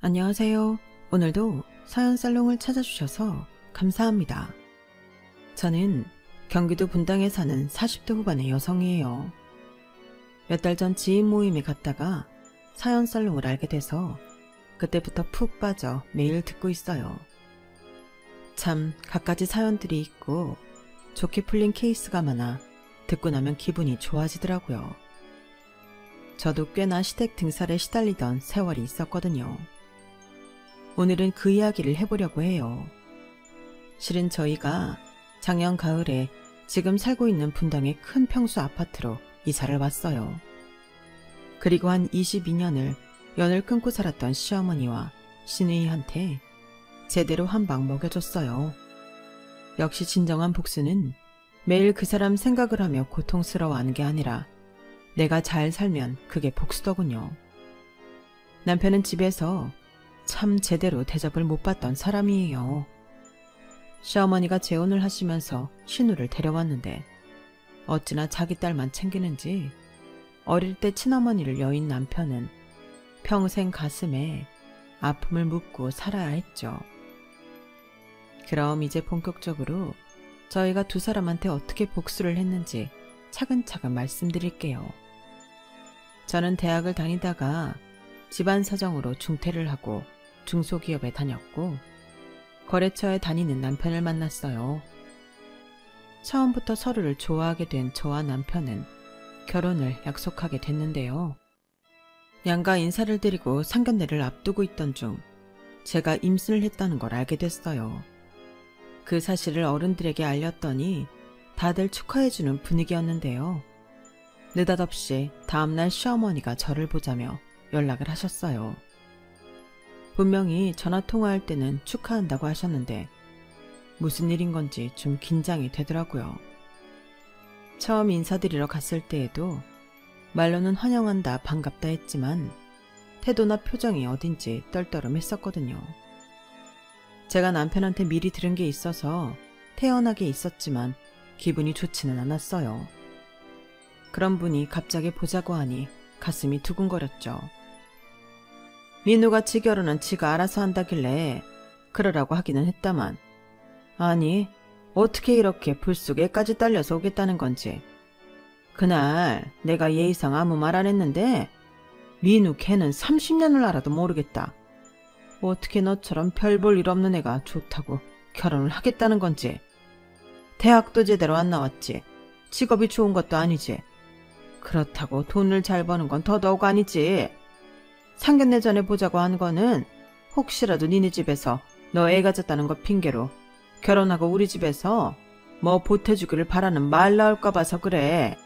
안녕하세요. 오늘도 사연살롱을 찾아주셔서 감사합니다. 저는 경기도 분당에 사는 40대 후반의 여성이에요. 몇 달 전 지인 모임에 갔다가 사연살롱을 알게 돼서 그때부터 푹 빠져 매일 듣고 있어요. 참 갖가지 사연들이 있고 좋게 풀린 케이스가 많아 듣고 나면 기분이 좋아지더라고요. 저도 꽤나 시댁 등살에 시달리던 세월이 있었거든요. 오늘은 그 이야기를 해보려고 해요. 실은 저희가 작년 가을에 지금 살고 있는 분당의 큰 평수 아파트로 이사를 왔어요. 그리고 한 22년을 연을 끊고 살았던 시어머니와 시누이한테 제대로 한 방 먹여줬어요. 역시 진정한 복수는 매일 그 사람 생각을 하며 고통스러워하는 게 아니라 내가 잘 살면 그게 복수더군요. 남편은 집에서 참 제대로 대접을 못 받던 사람이에요. 시어머니가 재혼을 하시면서 신우를 데려왔는데 어찌나 자기 딸만 챙기는지 어릴 때 친어머니를 여인 남편은 평생 가슴에 아픔을 묻고 살아야 했죠. 그럼 이제 본격적으로 저희가 두 사람한테 어떻게 복수를 했는지 차근차근 말씀드릴게요. 저는 대학을 다니다가 집안 사정으로 중퇴를 하고 중소기업에 다녔고 거래처에 다니는 남편을 만났어요. 처음부터 서로를 좋아하게 된 저와 남편은 결혼을 약속하게 됐는데요. 양가 인사를 드리고 상견례를 앞두고 있던 중 제가 임신을 했다는 걸 알게 됐어요. 그 사실을 어른들에게 알렸더니 다들 축하해주는 분위기였는데요. 느닷없이 다음날 시어머니가 저를 보자며 연락을 하셨어요. 분명히 전화통화할 때는 축하한다고 하셨는데 무슨 일인 건지 좀 긴장이 되더라고요. 처음 인사드리러 갔을 때에도 말로는 환영한다 반갑다 했지만 태도나 표정이 어딘지 떨떠름했었거든요. 제가 남편한테 미리 들은 게 있어서 태연하게 있었지만 기분이 좋지는 않았어요. 그런 분이 갑자기 보자고 하니 가슴이 두근거렸죠. 민우가 지 결혼은 지가 알아서 한다길래 그러라고 하기는 했다만 아니 어떻게 이렇게 불쑥에까지 딸려서 오겠다는 건지. 그날 내가 예의상 아무 말 안 했는데 민우 걔는 30년을 알아도 모르겠다. 어떻게 너처럼 별 볼 일 없는 애가 좋다고 결혼을 하겠다는 건지. 대학도 제대로 안 나왔지. 직업이 좋은 것도 아니지. 그렇다고 돈을 잘 버는 건 더더욱 아니지. 상견례 전에 보자고 한 거는 혹시라도 니네 집에서 너 애 가졌다는 거 핑계로 결혼하고 우리 집에서 뭐 보태주기를 바라는 말 나올까 봐서 그래.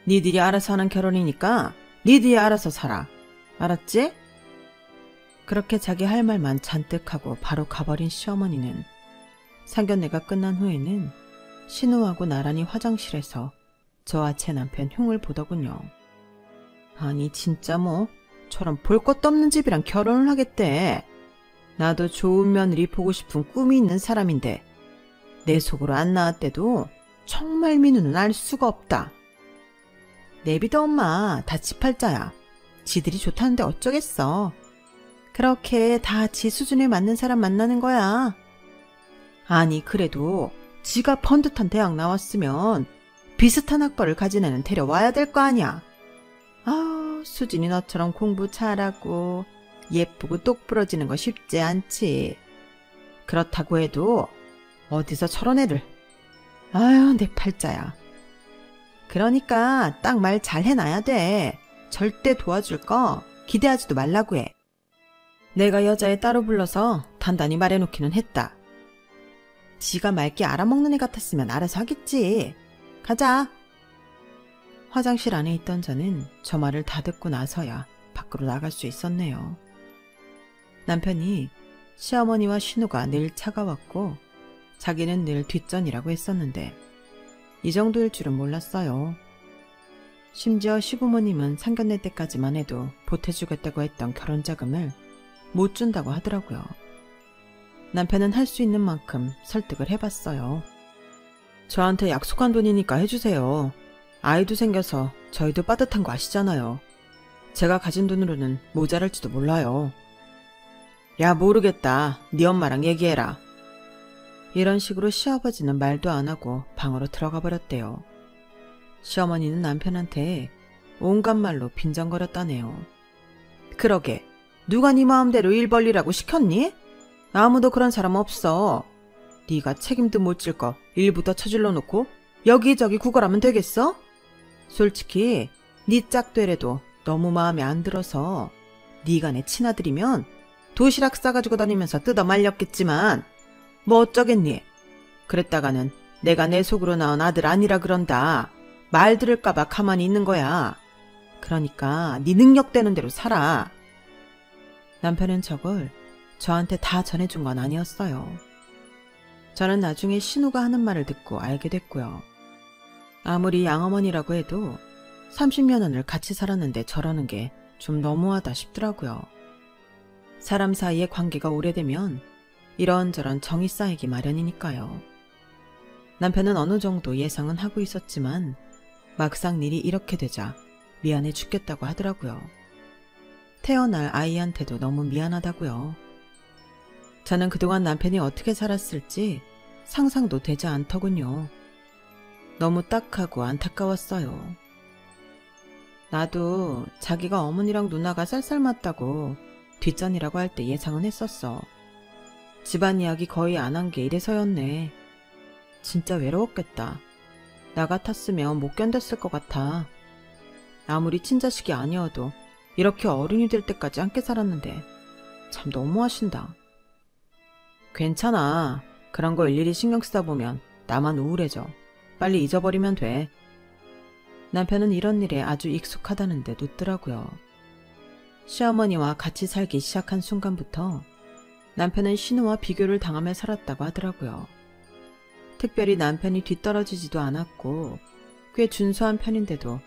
니들이 알아서 하는 결혼이니까 니들이 알아서 살아. 알았지? 그렇게 자기 할 말만 잔뜩 하고 바로 가버린 시어머니는 상견례가 끝난 후에는 신우하고 나란히 화장실에서 저와 제 남편 흉을 보더군요. 아니 진짜 뭐 저런 볼 것도 없는 집이랑 결혼을 하겠대. 나도 좋은 며느리 보고 싶은 꿈이 있는 사람인데 내 속으로 안 나왔대도 정말 민우는 알 수가 없다. 내비둬 엄마, 다 지팔자야. 지들이 좋다는데 어쩌겠어. 그렇게 다 지 수준에 맞는 사람 만나는 거야. 아니 그래도 지가 번듯한 대학 나왔으면 비슷한 학벌을 가진 애는 데려와야 될 거 아니야. 수진이 너처럼 공부 잘하고 예쁘고 똑부러지는 거 쉽지 않지. 그렇다고 해도 어디서 저런 애를. 아유 내 팔자야. 그러니까 딱 말 잘 해놔야 돼. 절대 도와줄 거 기대하지도 말라고 해. 내가 여자애 따로 불러서 단단히 말해놓기는 했다. 지가 맑게 알아먹는 애 같았으면 알아서 하겠지. 가자. 화장실 안에 있던 저는 저 말을 다 듣고 나서야 밖으로 나갈 수 있었네요. 남편이 시어머니와 신우가 늘 차가웠고 자기는 늘 뒷전이라고 했었는데 이 정도일 줄은 몰랐어요. 심지어 시부모님은 상견례 때까지만 해도 보태주겠다고 했던 결혼자금을 못 준다고 하더라고요. 남편은 할 수 있는 만큼 설득을 해봤어요. 저한테 약속한 돈이니까 해주세요. 아이도 생겨서 저희도 빠듯한 거 아시잖아요. 제가 가진 돈으로는 모자랄지도 몰라요. 야, 모르겠다. 네 엄마랑 얘기해라. 이런 식으로 시아버지는 말도 안 하고 방으로 들어가 버렸대요. 시어머니는 남편한테 온갖 말로 빈정거렸다네요. 그러게, 누가 네 마음대로 일 벌리라고 시켰니? 아무도 그런 사람 없어. 네가 책임도 못 질 거 일부터 저질러 놓고 여기저기 구걸하면 되겠어? 솔직히 네 짝되래도 너무 마음에 안 들어서 네가 내 친아들이면 도시락 싸가지고 다니면서 뜯어 말렸겠지만 뭐 어쩌겠니? 그랬다가는 내가 내 속으로 낳은 아들 아니라 그런다. 말 들을까봐 가만히 있는 거야. 그러니까 네 능력되는 대로 살아. 남편은 저걸 저한테 다 전해준 건 아니었어요. 저는 나중에 신우가 하는 말을 듣고 알게 됐고요. 아무리 양어머니라고 해도 30년을 같이 살았는데 저러는 게 좀 너무하다 싶더라고요. 사람 사이의 관계가 오래되면 이런저런 정이 쌓이기 마련이니까요. 남편은 어느 정도 예상은 하고 있었지만 막상 일이 이렇게 되자 미안해 죽겠다고 하더라고요. 태어날 아이한테도 너무 미안하다고요. 저는 그동안 남편이 어떻게 살았을지 상상도 되지 않더군요. 너무 딱하고 안타까웠어요. 나도 자기가 어머니랑 누나가 쌀쌀 맞다고 뒷전이라고 할 때 예상은 했었어. 집안 이야기 거의 안 한 게 이래서였네. 진짜 외로웠겠다. 나 같았으면 못 견뎠을 것 같아. 아무리 친자식이 아니어도 이렇게 어른이 될 때까지 함께 살았는데 참 너무하신다. 괜찮아. 그런 거 일일이 신경 쓰다 보면 나만 우울해져. 빨리 잊어버리면 돼. 남편은 이런 일에 아주 익숙하다는데 웃더라고요. 시어머니와 같이 살기 시작한 순간부터 남편은 신우와 비교를 당하며 살았다고 하더라고요. 특별히 남편이 뒤떨어지지도 않았고 꽤 준수한 편인데도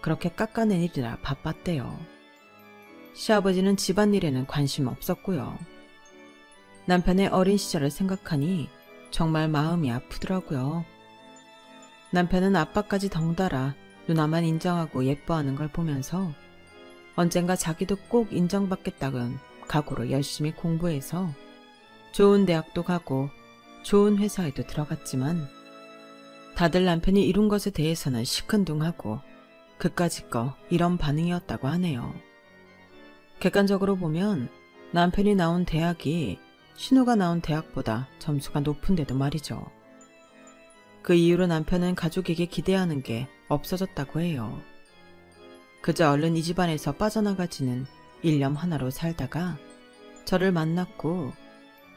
그렇게 깎아낸 일이라 바빴대요. 시아버지는 집안일에는 관심 없었고요. 남편의 어린 시절을 생각하니 정말 마음이 아프더라고요. 남편은 아빠까지 덩달아 누나만 인정하고 예뻐하는 걸 보면서 언젠가 자기도 꼭 인정받겠다는 각오로 열심히 공부해서 좋은 대학도 가고 좋은 회사에도 들어갔지만 다들 남편이 이룬 것에 대해서는 시큰둥하고 그까짓 거 이런 반응이었다고 하네요. 객관적으로 보면 남편이 나온 대학이 신우가 나온 대학보다 점수가 높은데도 말이죠. 그 이후로 남편은 가족에게 기대하는 게 없어졌다고 해요. 그저 얼른 이 집안에서 빠져나가지는 일념 하나로 살다가 저를 만났고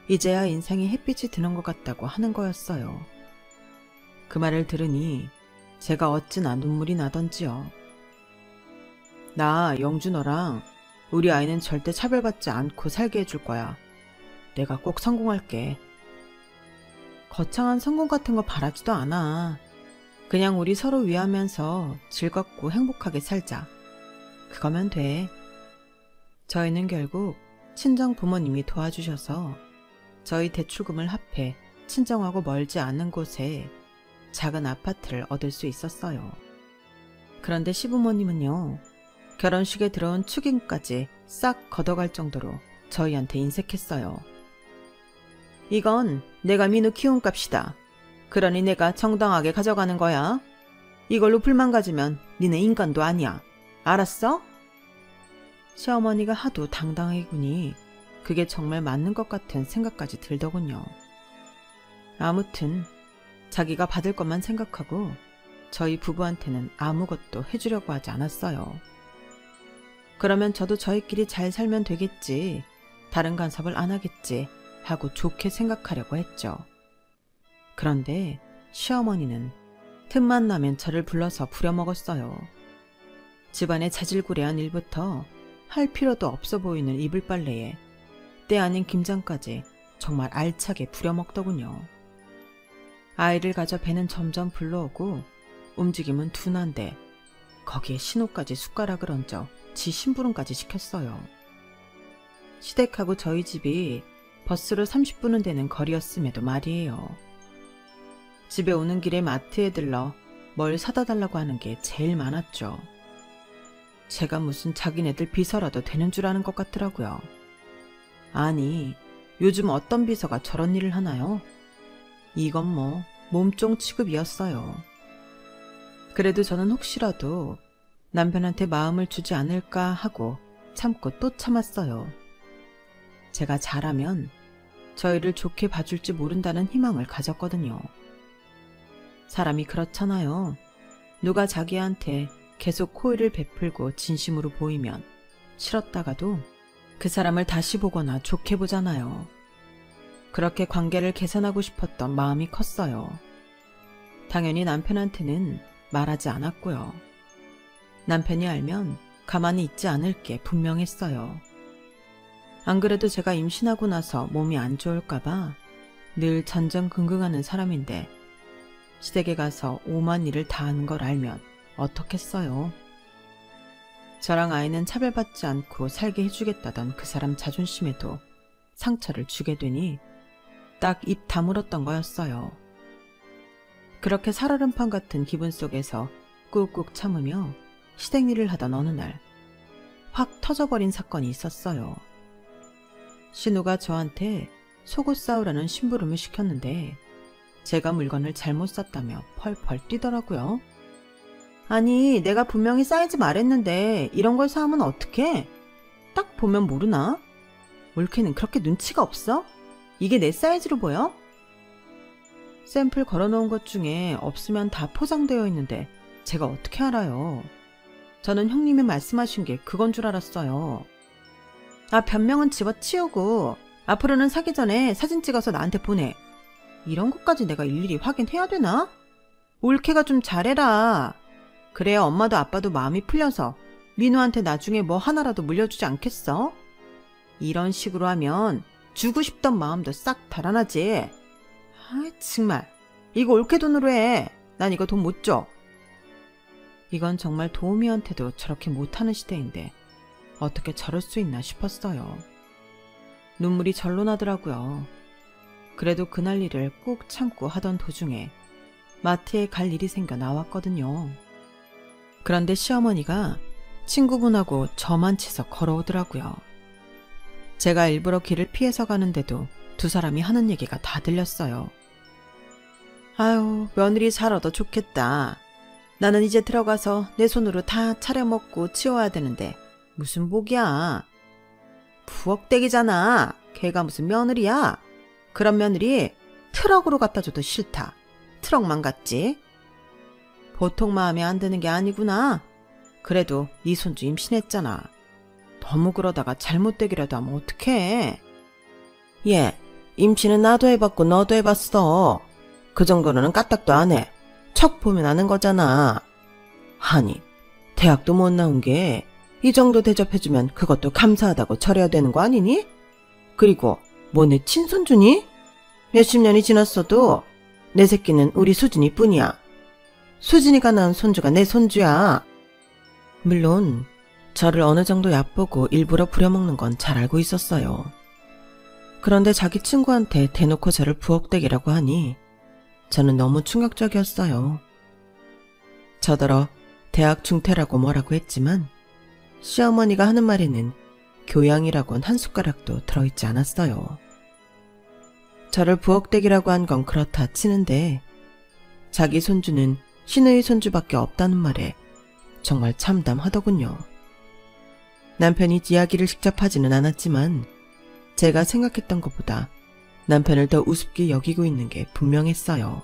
이제야 인생에 햇빛이 드는 것 같다고 하는 거였어요. 그 말을 들으니 제가 어찌나 눈물이 나던지요. 나 영주 너랑 우리 아이는 절대 차별받지 않고 살게 해줄 거야. 내가 꼭 성공할게. 거창한 성공 같은 거 바라지도 않아. 그냥 우리 서로 위하면서 즐겁고 행복하게 살자. 그거면 돼. 저희는 결국 친정 부모님이 도와주셔서 저희 대출금을 합해 친정하고 멀지 않은 곳에 작은 아파트를 얻을 수 있었어요. 그런데 시부모님은요, 결혼식에 들어온 축의금까지 싹 걷어갈 정도로 저희한테 인색했어요. 이건 내가 민우 키운 값이다. 그러니 내가 정당하게 가져가는 거야. 이걸로 불만 가지면 니네 인간도 아니야. 알았어? 시어머니가 하도 당당하게 구니 그게 정말 맞는 것 같은 생각까지 들더군요. 아무튼 자기가 받을 것만 생각하고 저희 부부한테는 아무것도 해주려고 하지 않았어요. 그러면 저도 저희끼리 잘 살면 되겠지, 다른 간섭을 안 하겠지 하고 좋게 생각하려고 했죠. 그런데 시어머니는 틈만 나면 저를 불러서 부려먹었어요. 집안의 자질구레한 일부터 할 필요도 없어 보이는 이불 빨래에 때 아닌 김장까지 정말 알차게 부려먹더군요. 아이를 가져 배는 점점 불러오고 움직임은 둔한데 거기에 신호까지 숟가락을 얹어 지 심부름까지 시켰어요. 시댁하고 저희 집이 버스로 30분은 되는 거리였음에도 말이에요. 집에 오는 길에 마트에 들러 뭘 사다 달라고 하는 게 제일 많았죠. 제가 무슨 자기네들 비서라도 되는 줄 아는 것 같더라고요. 아니, 요즘 어떤 비서가 저런 일을 하나요? 이건 뭐 몸종 취급이었어요. 그래도 저는 혹시라도 남편한테 마음을 주지 않을까 하고 참고 또 참았어요. 제가 잘하면 저희를 좋게 봐줄지 모른다는 희망을 가졌거든요. 사람이 그렇잖아요. 누가 자기한테 계속 호의를 베풀고 진심으로 보이면 싫었다가도 그 사람을 다시 보거나 좋게 보잖아요. 그렇게 관계를 개선하고 싶었던 마음이 컸어요. 당연히 남편한테는 말하지 않았고요. 남편이 알면 가만히 있지 않을 게 분명했어요. 안 그래도 제가 임신하고 나서 몸이 안 좋을까봐 늘 전전긍긍하는 사람인데 시댁에 가서 오만 일을 다 하는 걸 알면 어떻겠어요. 저랑 아이는 차별받지 않고 살게 해주겠다던 그 사람 자존심에도 상처를 주게 되니 딱 입 다물었던 거였어요. 그렇게 살얼음판 같은 기분 속에서 꾹꾹 참으며 시댁 일을 하던 어느 날 확 터져버린 사건이 있었어요. 신우가 저한테 속옷 싸우라는 심부름을 시켰는데 제가 물건을 잘못 샀다며 펄펄 뛰더라고요. 아니, 내가 분명히 사이즈 말했는데 이런 걸 사오면 어떡해? 딱 보면 모르나? 올케는 그렇게 눈치가 없어? 이게 내 사이즈로 보여? 샘플 걸어놓은 것 중에 없으면 다 포장되어 있는데 제가 어떻게 알아요? 저는 형님이 말씀하신 게 그건 줄 알았어요. 아, 변명은 집어치우고 앞으로는 사기 전에 사진 찍어서 나한테 보내. 이런 것까지 내가 일일이 확인해야 되나? 올케가 좀 잘해라. 그래야 엄마도 아빠도 마음이 풀려서 민우한테 나중에 뭐 하나라도 물려주지 않겠어? 이런 식으로 하면 주고 싶던 마음도 싹 달아나지. 아, 정말 이거 올케 돈으로 해. 난 이거 돈 못 줘. 이건 정말 도우미한테도 저렇게 못하는 시대인데 어떻게 저럴 수 있나 싶었어요. 눈물이 절로 나더라고요. 그래도 그날 일을 꾹 참고 하던 도중에 마트에 갈 일이 생겨 나왔거든요. 그런데 시어머니가 친구분하고 저만 치서 걸어오더라고요. 제가 일부러 길을 피해서 가는데도 두 사람이 하는 얘기가 다 들렸어요. 아유, 며느리 잘 얻어 좋겠다. 나는 이제 들어가서 내 손으로 다 차려먹고 치워야 되는데 무슨 복이야. 부엌댁이잖아. 걔가 무슨 며느리야. 그런 며느리 트럭으로 갖다 줘도 싫다. 트럭만 같지. 보통 마음에 안 드는 게 아니구나. 그래도 네 손주 임신했잖아. 너무 그러다가 잘못되기라도 하면 어떡해. 얘, 임신은 나도 해봤고 너도 해봤어. 그 정도로는 까딱도 안 해. 척 보면 아는 거잖아. 아니, 대학도 못 나온 게 이 정도 대접해주면 그것도 감사하다고 처리해야 되는 거 아니니? 그리고 뭐 내 친손주니? 몇십 년이 지났어도 내 새끼는 우리 수진이 뿐이야. 수진이가 낳은 손주가 내 손주야. 물론 저를 어느 정도 얕보고 일부러 부려먹는 건 잘 알고 있었어요. 그런데 자기 친구한테 대놓고 저를 부엌댁이라고 하니 저는 너무 충격적이었어요. 저더러 대학 중퇴라고 뭐라고 했지만 시어머니가 하는 말에는 교양이라곤 한 숟가락도 들어있지 않았어요. 저를 부엌댁이라고 한 건 그렇다 치는데 자기 손주는 신우의 손주밖에 없다는 말에 정말 참담하더군요. 남편이 이야기를 직접 하지는 않았지만 제가 생각했던 것보다 남편을 더 우습게 여기고 있는 게 분명했어요.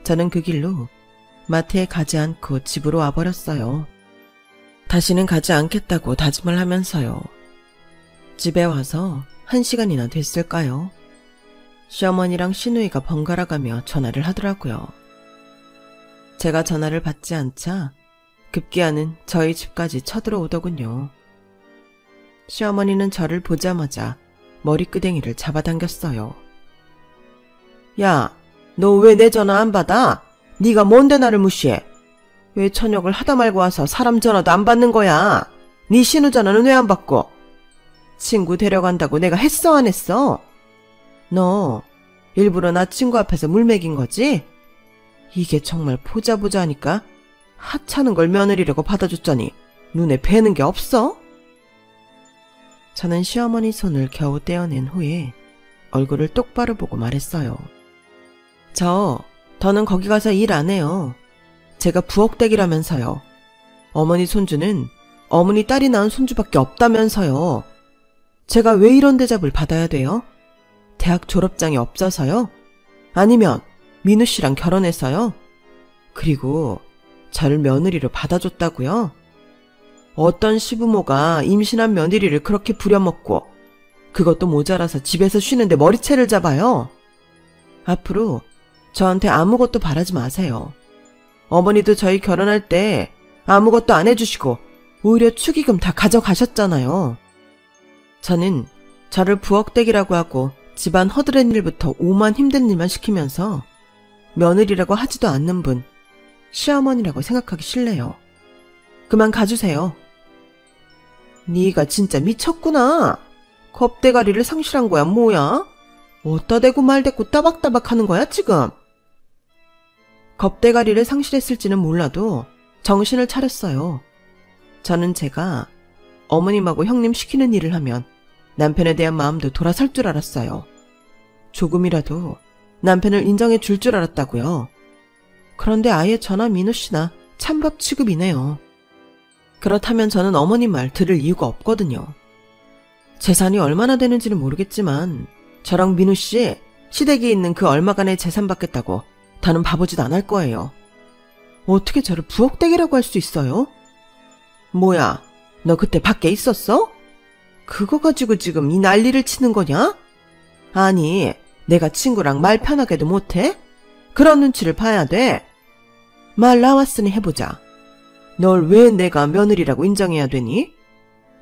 저는 그 길로 마트에 가지 않고 집으로 와버렸어요. 다시는 가지 않겠다고 다짐을 하면서요. 집에 와서 1시간이나 됐을까요? 시어머니랑 시누이가 번갈아 가며 전화를 하더라고요. 제가 전화를 받지 않자 급기야는 저희 집까지 쳐들어오더군요. 시어머니는 저를 보자마자 머리끄댕이를 잡아당겼어요. 야, 너 왜 내 전화 안 받아? 네가 뭔데 나를 무시해? 왜 저녁을 하다 말고 와서 사람 전화도 안 받는 거야? 네 신우 전화는 왜 안 받고? 친구 데려간다고 내가 했어 안 했어? 너 일부러 나 친구 앞에서 물 먹인 거지? 이게 정말 보자 하니까 하찮은 걸 며느리라고 받아줬자니 눈에 뵈는 게 없어? 저는 시어머니 손을 겨우 떼어낸 후에 얼굴을 똑바로 보고 말했어요. 더는 거기 가서 일 안 해요. 제가 부엌댁이라면서요. 어머니 손주는 어머니 딸이 낳은 손주밖에 없다면서요. 제가 왜 이런 대접을 받아야 돼요? 대학 졸업장이 없어서요? 아니면 민우 씨랑 결혼해서요? 그리고 저를 며느리로 받아줬다고요? 어떤 시부모가 임신한 며느리를 그렇게 부려먹고 그것도 모자라서 집에서 쉬는데 머리채를 잡아요? 앞으로 저한테 아무것도 바라지 마세요. 어머니도 저희 결혼할 때 아무것도 안 해주시고 오히려 축의금 다 가져가셨잖아요. 저는 저를 부엌댁이라고 하고 집안 허드렛 일부터 오만 힘든 일만 시키면서 며느리라고 하지도 않는 분, 시어머니라고 생각하기 싫네요. 그만 가주세요. 네가 진짜 미쳤구나. 겁대가리를 상실한 거야 뭐야? 어디다 대고 말대고 따박따박 하는 거야 지금? 겁대가리를 상실했을지는 몰라도 정신을 차렸어요. 저는 제가 어머님하고 형님 시키는 일을 하면 남편에 대한 마음도 돌아설 줄 알았어요. 조금이라도 남편을 인정해 줄 줄 알았다고요. 그런데 아예 저나 민우 씨나 찬밥 취급이네요. 그렇다면 저는 어머님 말 들을 이유가 없거든요. 재산이 얼마나 되는지는 모르겠지만 저랑 민우 씨 시댁에 있는 그 얼마간의 재산 받겠다고 다는 바보짓 안 할 거예요. 어떻게 저를 부엌댁이라고 할 수 있어요? 뭐야, 너 그때 밖에 있었어? 그거 가지고 지금 이 난리를 치는 거냐? 아니, 내가 친구랑 말 편하게도 못해? 그런 눈치를 봐야 돼. 말 나왔으니 해보자. 널 왜 내가 며느리라고 인정해야 되니?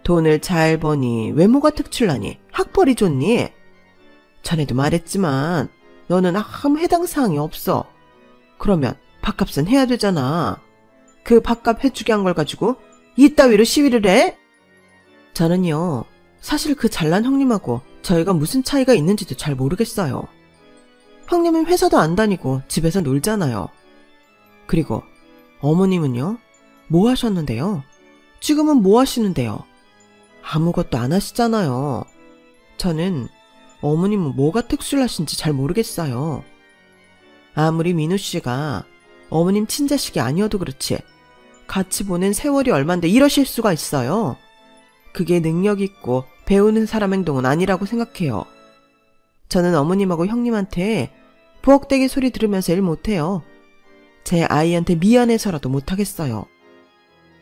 돈을 잘 버니, 외모가 특출나니, 학벌이 좋니? 전에도 말했지만 너는 아무 해당 사항이 없어. 그러면 밥값은 해야 되잖아. 그 밥값 해주게 한 걸 가지고 이따위로 시위를 해? 저는요, 사실 그 잘난 형님하고 저희가 무슨 차이가 있는지도 잘 모르겠어요. 형님은 회사도 안 다니고 집에서 놀잖아요. 그리고 어머님은요? 뭐 하셨는데요? 지금은 뭐 하시는데요? 아무것도 안 하시잖아요. 저는 어머님은 뭐가 특출나신지 잘 모르겠어요. 아무리 민우 씨가 어머님 친자식이 아니어도 그렇지 같이 보낸 세월이 얼만데 이러실 수가 있어요. 그게 능력 있고 배우는 사람 행동은 아니라고 생각해요. 저는 어머님하고 형님한테 부엌대기 소리 들으면서 일 못해요. 제 아이한테 미안해서라도 못하겠어요.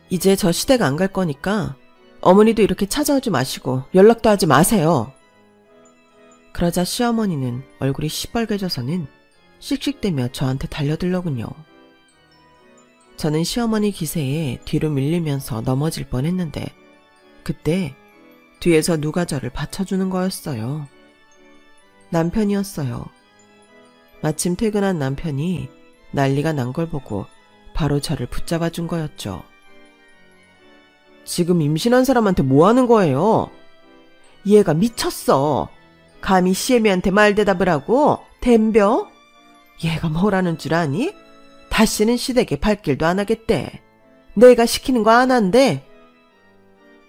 이제 저 시댁 안 갈 거니까 어머니도 이렇게 찾아오지 마시고 연락도 하지 마세요. 그러자 시어머니는 얼굴이 시뻘개져서는 씩씩대며 저한테 달려들더군요. 저는 시어머니 기세에 뒤로 밀리면서 넘어질 뻔했는데 그때 뒤에서 누가 저를 받쳐주는 거였어요. 남편이었어요. 마침 퇴근한 남편이 난리가 난 걸 보고 바로 저를 붙잡아 준 거였죠. 지금 임신한 사람한테 뭐 하는 거예요? 얘가 미쳤어. 감히 시애미한테 말대답을 하고 댐벼? 얘가 뭐라는 줄 아니? 다시는 시댁에 발길도 안 하겠대. 내가 시키는 거 안 한대.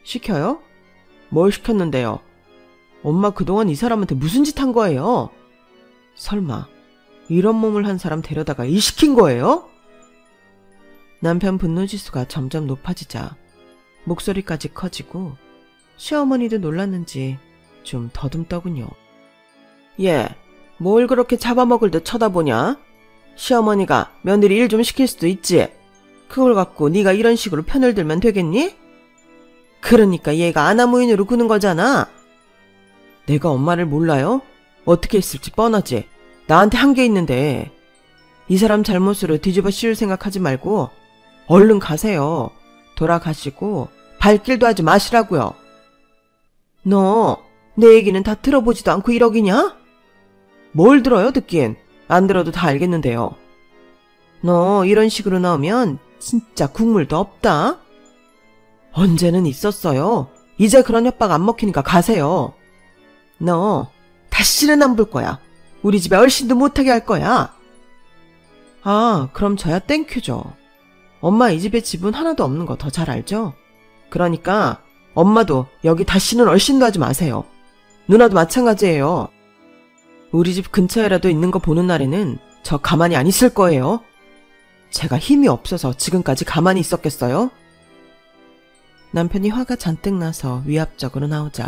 시켜요? 뭘 시켰는데요? 엄마 그동안 이 사람한테 무슨 짓 한 거예요? 설마 이런 몸을 한 사람 데려다가 일 시킨 거예요? 남편 분노지수가 점점 높아지자 목소리까지 커지고 시어머니도 놀랐는지 좀 더듬더군요. 얘, 뭘 그렇게 잡아먹을 듯 쳐다보냐? 시어머니가 며느리 일 좀 시킬 수도 있지. 그걸 갖고 네가 이런 식으로 편을 들면 되겠니? 그러니까 얘가 아나무인으로 구는 거잖아. 내가 엄마를 몰라요? 어떻게 했을지 뻔하지. 나한테 한 게 있는데. 이 사람 잘못으로 뒤집어 씌울 생각하지 말고 얼른 가세요. 돌아가시고 발길도 하지 마시라고요. 너 내 얘기는 다 들어보지도 않고 이러기냐? 뭘 들어요 듣긴. 안 들어도 다 알겠는데요. 너 이런 식으로 나오면 진짜 국물도 없다. 언제는 있었어요. 이제 그런 협박 안 먹히니까 가세요. 너 다시는 안 볼 거야. 우리 집에 얼씬도 못하게 할 거야. 아, 그럼 저야 땡큐죠. 엄마 이 집에 지분 하나도 없는 거 더 잘 알죠? 그러니까 엄마도 여기 다시는 얼씬도 하지 마세요. 누나도 마찬가지예요. 우리 집 근처에라도 있는 거 보는 날에는 저 가만히 안 있을 거예요. 제가 힘이 없어서 지금까지 가만히 있었겠어요? 남편이 화가 잔뜩 나서 위압적으로 나오자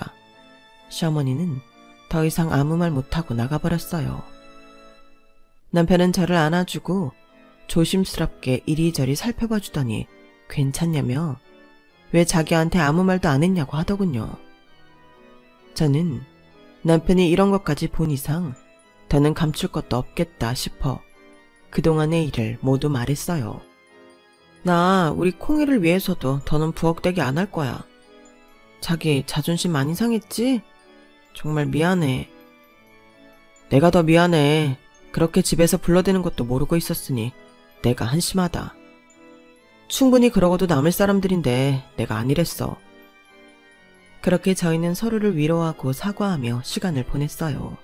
시어머니는 더 이상 아무 말 못하고 나가버렸어요. 남편은 저를 안아주고 조심스럽게 이리저리 살펴봐 주더니 괜찮냐며 왜 자기한테 아무 말도 안 했냐고 하더군요. 저는 남편이 이런 것까지 본 이상 더는 감출 것도 없겠다 싶어 그동안의 일을 모두 말했어요. 나 우리 콩이를 위해서도 더는 부엌대기 안 할 거야. 자기 자존심 많이 상했지? 정말 미안해. 내가 더 미안해. 그렇게 집에서 불러대는 것도 모르고 있었으니 내가 한심하다. 충분히 그러고도 남을 사람들인데 내가 아니랬어. 그렇게 저희는 서로를 위로하고 사과하며 시간을 보냈어요.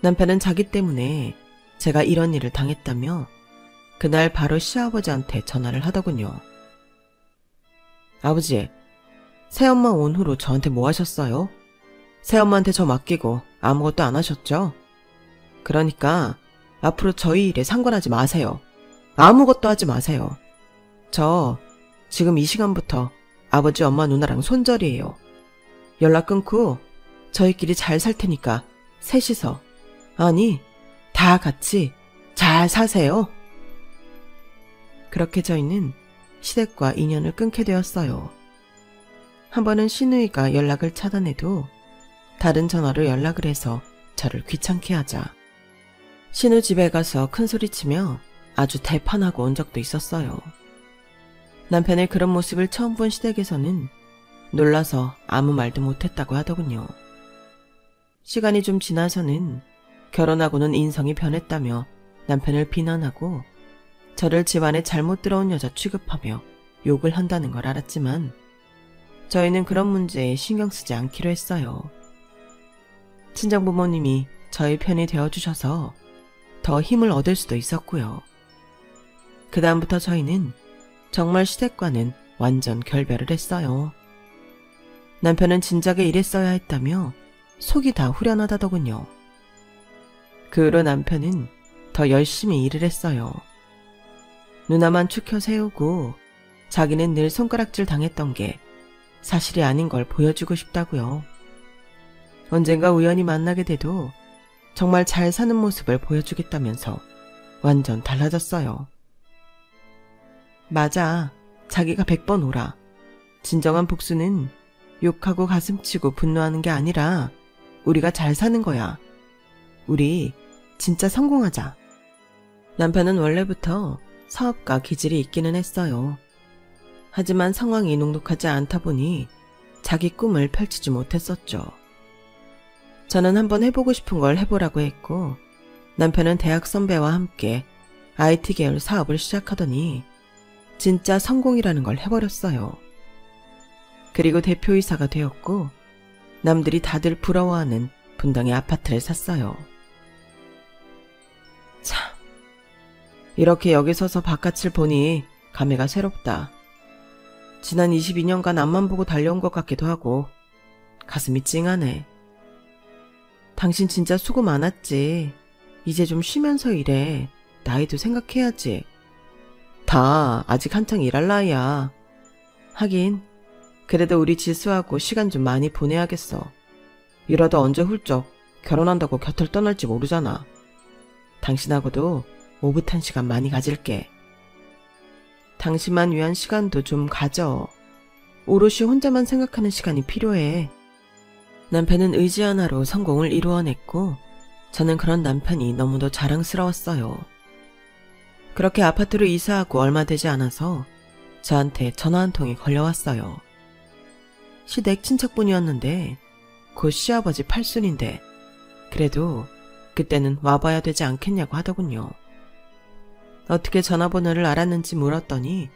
남편은 자기 때문에 제가 이런 일을 당했다며 그날 바로 시아버지한테 전화를 하더군요. 아버지, 새엄마 온 후로 저한테 뭐 하셨어요? 새엄마한테 저 맡기고 아무것도 안 하셨죠? 그러니까 앞으로 저희 일에 상관하지 마세요. 아무것도 하지 마세요. 저 지금 이 시간부터 아버지, 엄마, 누나랑 손절이에요. 연락 끊고 저희끼리 잘 살 테니까 셋이서, 아니 다 같이 잘 사세요. 그렇게 저희는 시댁과 인연을 끊게 되었어요. 한 번은 시누이가 연락을 차단해도 다른 전화로 연락을 해서 저를 귀찮게 하자 시누 집에 가서 큰소리치며 아주 대판하고 온 적도 있었어요. 남편의 그런 모습을 처음 본 시댁에서는 놀라서 아무 말도 못했다고 하더군요. 시간이 좀 지나서는 결혼하고는 인성이 변했다며 남편을 비난하고 저를 집안에 잘못 들어온 여자 취급하며 욕을 한다는 걸 알았지만 저희는 그런 문제에 신경 쓰지 않기로 했어요. 친정부모님이 저희 편이 되어주셔서 더 힘을 얻을 수도 있었고요. 그 다음부터 저희는 정말 시댁과는 완전 결별을 했어요. 남편은 진작에 일했어야 했다며 속이 다 후련하다더군요. 그 후로 남편은 더 열심히 일을 했어요. 누나만 추켜 세우고 자기는 늘 손가락질 당했던 게 사실이 아닌 걸 보여주고 싶다고요. 언젠가 우연히 만나게 돼도 정말 잘 사는 모습을 보여주겠다면서 완전 달라졌어요. 맞아. 자기가 100번 오라. 진정한 복수는 욕하고 가슴치고 분노하는 게 아니라 우리가 잘 사는 거야. 우리 진짜 성공하자. 남편은 원래부터 사업가 기질이 있기는 했어요. 하지만 상황이 녹록하지 않다 보니 자기 꿈을 펼치지 못했었죠. 저는 한번 해보고 싶은 걸 해보라고 했고 남편은 대학 선배와 함께 IT 계열 사업을 시작하더니 진짜 성공이라는 걸 해버렸어요. 그리고 대표이사가 되었고 남들이 다들 부러워하는 분당의 아파트를 샀어요. 참, 이렇게 여기 서서 바깥을 보니 감회가 새롭다. 지난 22년간 앞만 보고 달려온 것 같기도 하고 가슴이 찡하네. 당신 진짜 수고 많았지. 이제 좀 쉬면서 일해. 나이도 생각해야지. 다 아직 한창 일할 나이야. 하긴 그래도 우리 지수하고 시간 좀 많이 보내야겠어. 이러다 언제 훌쩍 결혼한다고 곁을 떠날지 모르잖아. 당신하고도 오붓한 시간 많이 가질게. 당신만 위한 시간도 좀 가져. 오롯이 혼자만 생각하는 시간이 필요해. 남편은 의지 하나로 성공을 이루어냈고 저는 그런 남편이 너무도 자랑스러웠어요. 그렇게 아파트로 이사하고 얼마 되지 않아서 저한테 전화 한 통이 걸려왔어요. 시댁 친척분이었는데 곧 시아버지 팔순인데 그래도 그때는 와봐야 되지 않겠냐고 하더군요. 어떻게 전화번호를 알았는지 물었더니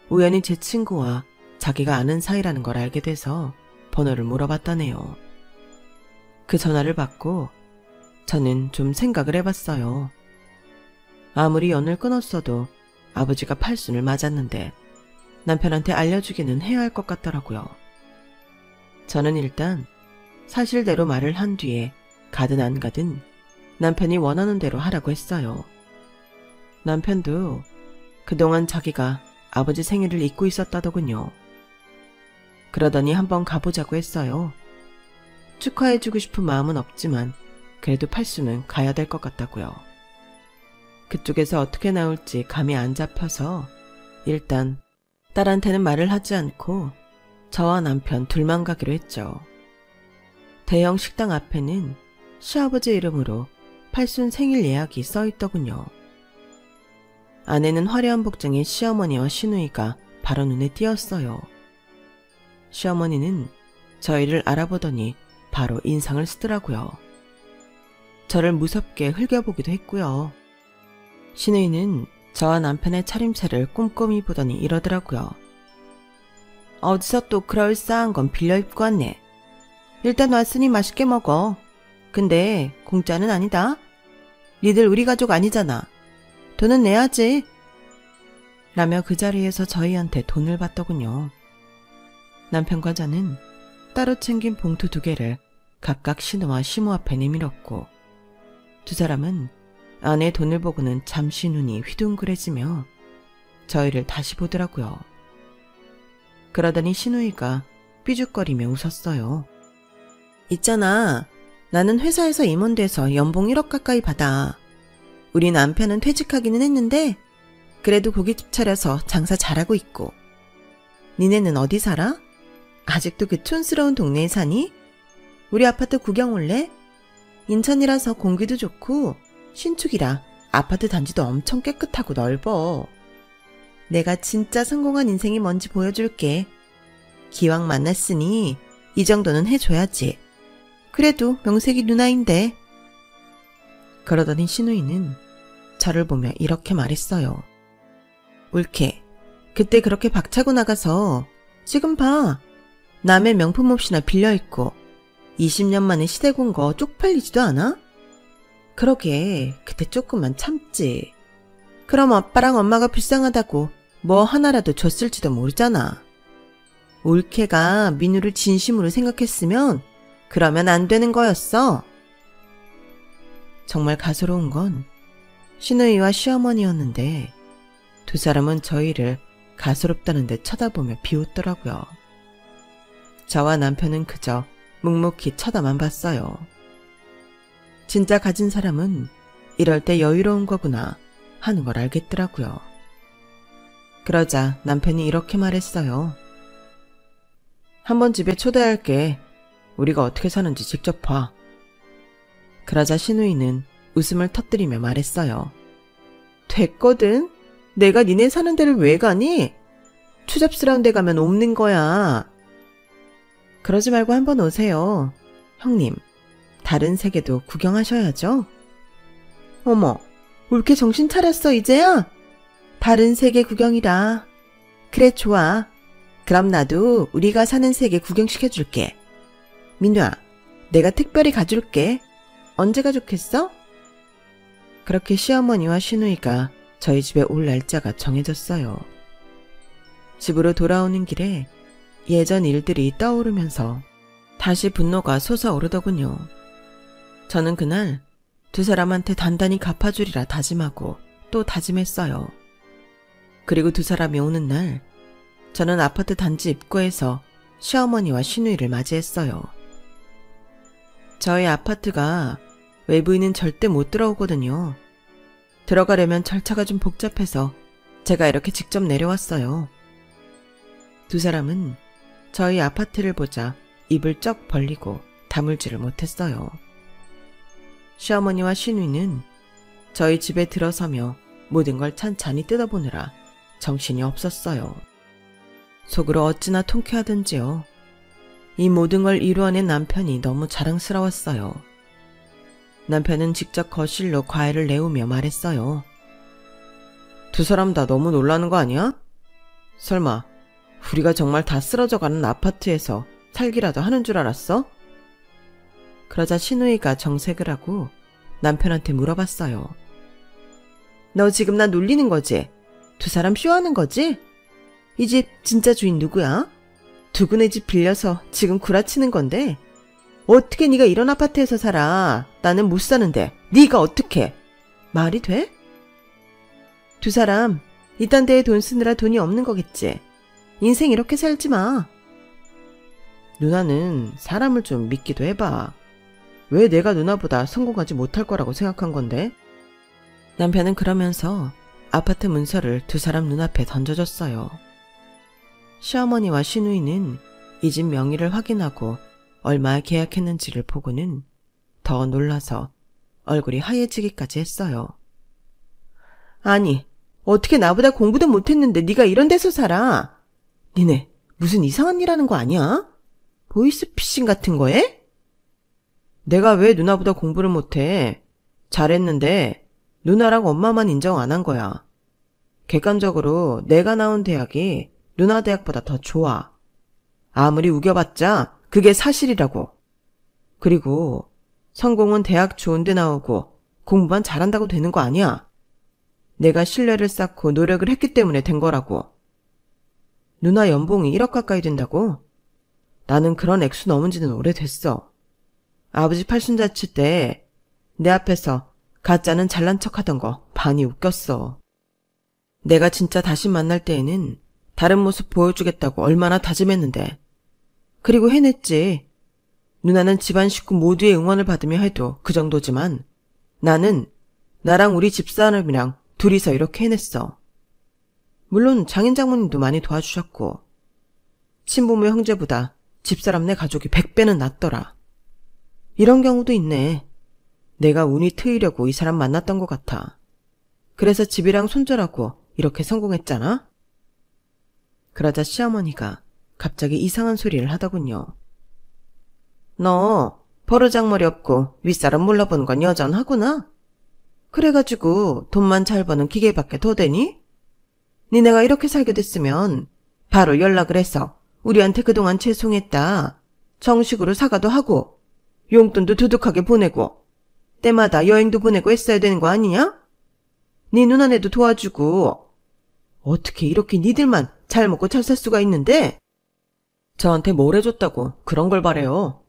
우연히 제 친구와 자기가 아는 사이라는 걸 알게 돼서 번호를 물어봤다네요. 그 전화를 받고 저는 좀 생각을 해봤어요. 아무리 연을 끊었어도 아버지가 팔순을 맞았는데 남편한테 알려주기는 해야 할 것 같더라고요. 저는 일단 사실대로 말을 한 뒤에 가든 안 가든 남편이 원하는 대로 하라고 했어요. 남편도 그동안 자기가 아버지 생일을 잊고 있었다더군요. 그러더니 한번 가보자고 했어요. 축하해주고 싶은 마음은 없지만 그래도 팔순은 가야 될 것 같다고요. 그쪽에서 어떻게 나올지 감이 안 잡혀서 일단 딸한테는 말을 하지 않고 저와 남편 둘만 가기로 했죠. 대형 식당 앞에는 시아버지 이름으로 팔순 생일 예약이 써있더군요. 안에는 화려한 복장의 시어머니와 시누이가 바로 눈에 띄었어요. 시어머니는 저희를 알아보더니 바로 인상을 쓰더라고요. 저를 무섭게 흘겨보기도 했고요. 시누이는 저와 남편의 차림새를 꼼꼼히 보더니 이러더라고요. 어디서 또 그럴싸한 건 빌려 입고 왔네. 일단 왔으니 맛있게 먹어. 근데 공짜는 아니다. 니들 우리 가족 아니잖아. 돈은 내야지. 라며 그 자리에서 저희한테 돈을 받더군요. 남편과 저는 따로 챙긴 봉투 2개를 각각 신우와 시모 앞에 내밀었고 두 사람은 아내의 돈을 보고는 잠시 눈이 휘둥그레지며 저희를 다시 보더라고요. 그러더니 시누이가 삐죽거리며 웃었어요. 있잖아. 나는 회사에서 임원돼서 연봉 1억 가까이 받아. 우리 남편은 퇴직하기는 했는데 그래도 고깃집 차려서 장사 잘하고 있고. 니네는 어디 살아? 아직도 그 촌스러운 동네에 사니? 우리 아파트 구경 올래? 인천이라서 공기도 좋고 신축이라 아파트 단지도 엄청 깨끗하고 넓어. 내가 진짜 성공한 인생이 뭔지 보여줄게. 기왕 만났으니 이 정도는 해줘야지. 그래도 명색이 누나인데. 그러더니 시누이는 저를 보며 이렇게 말했어요. 옳게. 그때 그렇게 박차고 나가서 지금 봐. 남의 명품 몹시나 빌려입고 20년 만에 시댁 온 거 쪽팔리지도 않아? 그러게 그때 조금만 참지. 그럼 아빠랑 엄마가 불쌍하다고 뭐 하나라도 줬을지도 모르잖아. 올케가 민우를 진심으로 생각했으면 그러면 안 되는 거였어. 정말 가소로운 건 시누이와 시어머니였는데 두 사람은 저희를 가소롭다는 데 쳐다보며 비웃더라고요. 저와 남편은 그저 묵묵히 쳐다만 봤어요. 진짜 가진 사람은 이럴 때 여유로운 거구나 하는 걸 알겠더라고요. 그러자 남편이 이렇게 말했어요. 한번 집에 초대할게. 우리가 어떻게 사는지 직접 봐. 그러자 시누이는 웃음을 터뜨리며 말했어요. 됐거든. 내가 니네 사는 데를 왜 가니? 추잡스러운 데 가면 없는 거야. 그러지 말고 한번 오세요. 형님, 다른 세계도 구경하셔야죠. 어머, 옳게 정신 차렸어 이제야? 다른 세계 구경이라. 그래 좋아. 그럼 나도 우리가 사는 세계 구경시켜줄게. 민우야, 내가 특별히 가줄게. 언제가 좋겠어? 그렇게 시어머니와 시누이가 저희 집에 올 날짜가 정해졌어요. 집으로 돌아오는 길에 예전 일들이 떠오르면서 다시 분노가 솟아오르더군요. 저는 그날 두 사람한테 단단히 갚아주리라 다짐하고 또 다짐했어요. 그리고 두 사람이 오는 날 저는 아파트 단지 입구에서 시어머니와 시누이를 맞이했어요. 저희 아파트가 외부인은 절대 못 들어오거든요. 들어가려면 절차가 좀 복잡해서 제가 이렇게 직접 내려왔어요. 두 사람은 저희 아파트를 보자 입을 쩍 벌리고 다물지를 못했어요. 시어머니와 시누이는 저희 집에 들어서며 모든 걸 찬찬히 뜯어보느라 정신이 없었어요. 속으로 어찌나 통쾌하든지요. 이 모든 걸 이루어낸 남편이 너무 자랑스러웠어요. 남편은 직접 거실로 과일을 내오며 말했어요. 두 사람 다 너무 놀라는 거 아니야? 설마 우리가 정말 다 쓰러져가는 아파트에서 살기라도 하는 줄 알았어? 그러자 시누이가 정색을 하고 남편한테 물어봤어요. 너 지금 나 놀리는 거지? 두 사람 쇼하는 거지? 이 집 진짜 주인 누구야? 누구네 집 빌려서 지금 구라치는 건데 어떻게 네가 이런 아파트에서 살아? 나는 못 사는데 네가 어떻게? 말이 돼? 두 사람 이딴 데에 돈 쓰느라 돈이 없는 거겠지. 인생 이렇게 살지 마. 누나는 사람을 좀 믿기도 해봐. 왜 내가 누나보다 성공하지 못할 거라고 생각한 건데? 남편은 그러면서 아파트 문서를 두 사람 눈앞에 던져줬어요. 시어머니와 시누이는 이 집 명의를 확인하고 얼마에 계약했는지를 보고는 더 놀라서 얼굴이 하얘지기까지 했어요. 아니, 어떻게 나보다 공부도 못했는데 네가 이런 데서 살아? 니네 무슨 이상한 일 하는 거 아니야? 보이스피싱 같은 거에? 내가 왜 누나보다 공부를 못해? 잘했는데 누나랑 엄마만 인정 안 한 거야. 객관적으로 내가 나온 대학이 누나 대학보다 더 좋아. 아무리 우겨봤자 그게 사실이라고. 그리고 성공은 대학 좋은 데 나오고 공부만 잘한다고 되는 거 아니야. 내가 신뢰를 쌓고 노력을 했기 때문에 된 거라고. 누나 연봉이 1억 가까이 된다고? 나는 그런 액수 넘은 지는 오래됐어. 아버지 팔순자치 때 내 앞에서 가짜는 잘난 척하던 거 많이 웃겼어. 내가 진짜 다시 만날 때에는 다른 모습 보여주겠다고 얼마나 다짐했는데. 그리고 해냈지. 누나는 집안 식구 모두의 응원을 받으며 해도 그 정도지만 나는 나랑 우리 집사람이랑 둘이서 이렇게 해냈어. 물론 장인 장모님도 많이 도와주셨고 친부모 형제보다 집사람네 가족이 100배는 낫더라. 이런 경우도 있네. 내가 운이 트이려고 이 사람 만났던 것 같아. 그래서 집이랑 손절하고 이렇게 성공했잖아? 그러자 시어머니가 갑자기 이상한 소리를 하더군요. 너 버르장머리 없고 윗사람 몰라보는 건 여전하구나? 그래가지고 돈만 잘 버는 기계밖에 더 되니? 니네가 이렇게 살게 됐으면 바로 연락을 해서 우리한테 그동안 죄송했다. 정식으로 사과도 하고 용돈도 두둑하게 보내고 때마다 여행도 보내고 했어야 되는 거 아니냐? 네 누나네도 도와주고. 어떻게 이렇게 니들만 잘 먹고 잘 살 수가 있는데? 저한테 뭘 해줬다고 그런 걸 바래요.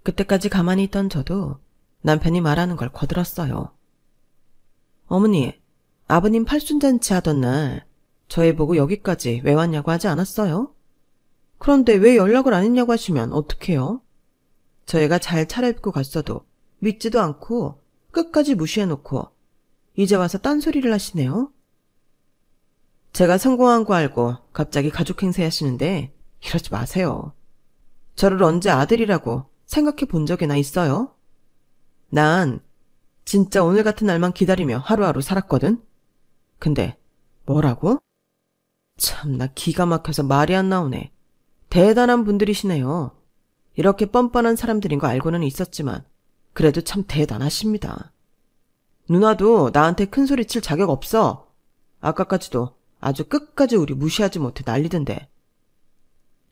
그때까지 가만히 있던 저도 남편이 말하는 걸 거들었어요. 어머니, 아버님 팔순잔치 하던 날 저희 보고 여기까지 왜 왔냐고 하지 않았어요? 그런데 왜 연락을 안 했냐고 하시면 어떡해요? 저희가 잘 차려입고 갔어도 믿지도 않고 끝까지 무시해놓고 이제 와서 딴소리를 하시네요. 제가 성공한 거 알고 갑자기 가족 행세 하시는데 이러지 마세요. 저를 언제 아들이라고 생각해 본 적이나 있어요? 난 진짜 오늘 같은 날만 기다리며 하루하루 살았거든. 근데 뭐라고? 참나 기가 막혀서 말이 안 나오네. 대단한 분들이시네요. 이렇게 뻔뻔한 사람들인 거 알고는 있었지만 그래도 참 대단하십니다. 누나도 나한테 큰소리 칠 자격 없어. 아까까지도 아주 끝까지 우리 무시하지 못해 난리던데.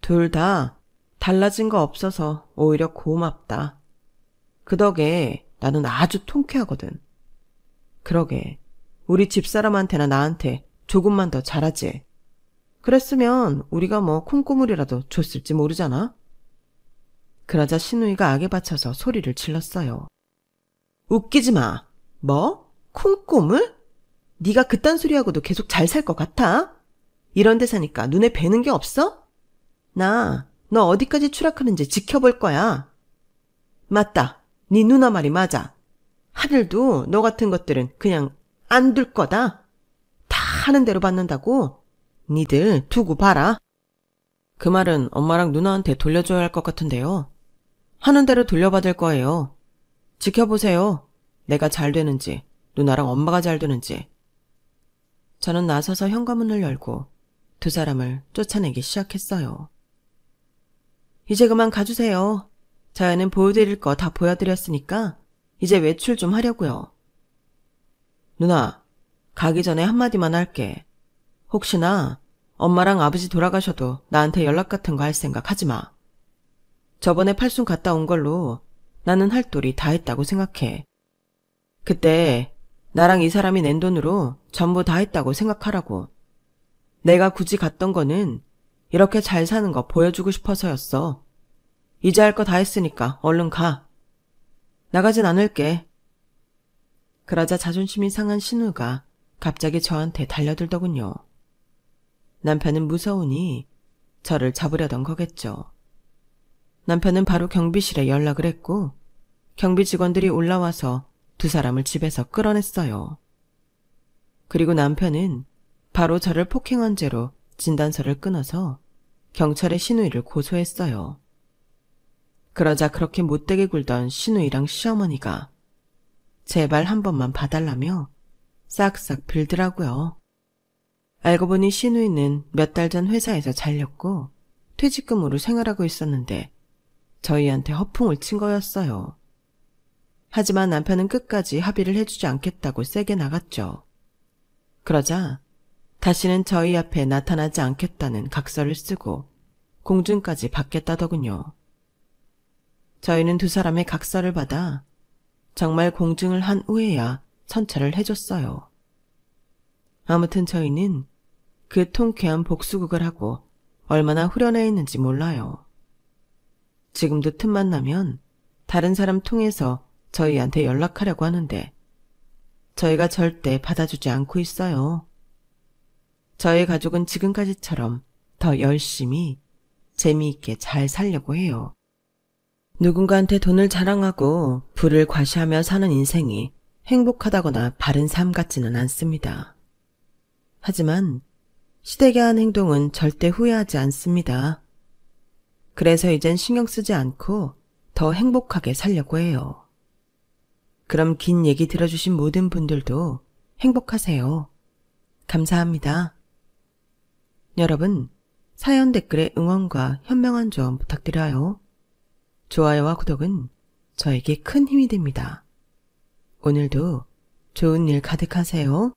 둘 다 달라진 거 없어서 오히려 고맙다. 그 덕에 나는 아주 통쾌하거든. 그러게 우리 집사람한테나 나한테 조금만 더 잘하지. 그랬으면 우리가 뭐 콩고물이라도 줬을지 모르잖아. 그러자 시누이가 악에 받쳐서 소리를 질렀어요. 웃기지 마. 뭐? 콩고물? 네가 그딴 소리하고도 계속 잘 살 것 같아? 이런 데 사니까 눈에 뵈는 게 없어? 나 너 어디까지 추락하는지 지켜볼 거야. 맞다. 네 누나 말이 맞아. 하늘도 너 같은 것들은 그냥 안 둘 거다. 다 하는 대로 받는다고. 니들 두고 봐라. 그 말은 엄마랑 누나한테 돌려줘야 할 것 같은데요. 하는 대로 돌려받을 거예요. 지켜보세요. 내가 잘 되는지, 누나랑 엄마가 잘 되는지. 저는 나서서 현관문을 열고 두 사람을 쫓아내기 시작했어요. 이제 그만 가주세요. 저희는 보여드릴 거 다 보여드렸으니까 이제 외출 좀 하려고요. 누나, 가기 전에 한마디만 할게. 혹시나 엄마랑 아버지 돌아가셔도 나한테 연락 같은 거 할 생각 하지 마. 저번에 팔순 갔다 온 걸로 나는 할 도리 다 했다고 생각해. 그때 나랑 이 사람이 낸 돈으로 전부 다 했다고 생각하라고. 내가 굳이 갔던 거는 이렇게 잘 사는 거 보여주고 싶어서였어. 이제 할 거 다 했으니까 얼른 가. 나가진 않을게. 그러자 자존심이 상한 신우가 갑자기 저한테 달려들더군요. 남편은 무서우니 저를 잡으려던 거겠죠. 남편은 바로 경비실에 연락을 했고 경비 직원들이 올라와서 두 사람을 집에서 끌어냈어요. 그리고 남편은 바로 저를 폭행한 죄로 진단서를 끊어서 경찰에 신우이를 고소했어요. 그러자 그렇게 못되게 굴던 신우이랑 시어머니가 제발 한 번만 봐달라며 싹싹 빌더라고요. 알고 보니 신우이는 몇 달 전 회사에서 잘렸고 퇴직금으로 생활하고 있었는데 저희한테 허풍을 친 거였어요. 하지만 남편은 끝까지 합의를 해주지 않겠다고 세게 나갔죠. 그러자 다시는 저희 앞에 나타나지 않겠다는 각서를 쓰고 공증까지 받겠다더군요. 저희는 두 사람의 각서를 받아 정말 공증을 한 후에야 선처를 해줬어요. 아무튼 저희는 그 통쾌한 복수극을 하고 얼마나 후련해 있는지 몰라요. 지금도 틈만 나면 다른 사람 통해서 저희한테 연락하려고 하는데 저희가 절대 받아주지 않고 있어요. 저희 가족은 지금까지처럼 더 열심히 재미있게 잘 살려고 해요. 누군가한테 돈을 자랑하고 부를 과시하며 사는 인생이 행복하다거나 바른 삶 같지는 않습니다. 하지만 시대가 한 행동은 절대 후회하지 않습니다. 그래서 이젠 신경 쓰지 않고 더 행복하게 살려고 해요. 그럼 긴 얘기 들어주신 모든 분들도 행복하세요. 감사합니다. 여러분, 사연 댓글에 응원과 현명한 조언 부탁드려요. 좋아요와 구독은 저에게 큰 힘이 됩니다. 오늘도 좋은 일 가득하세요.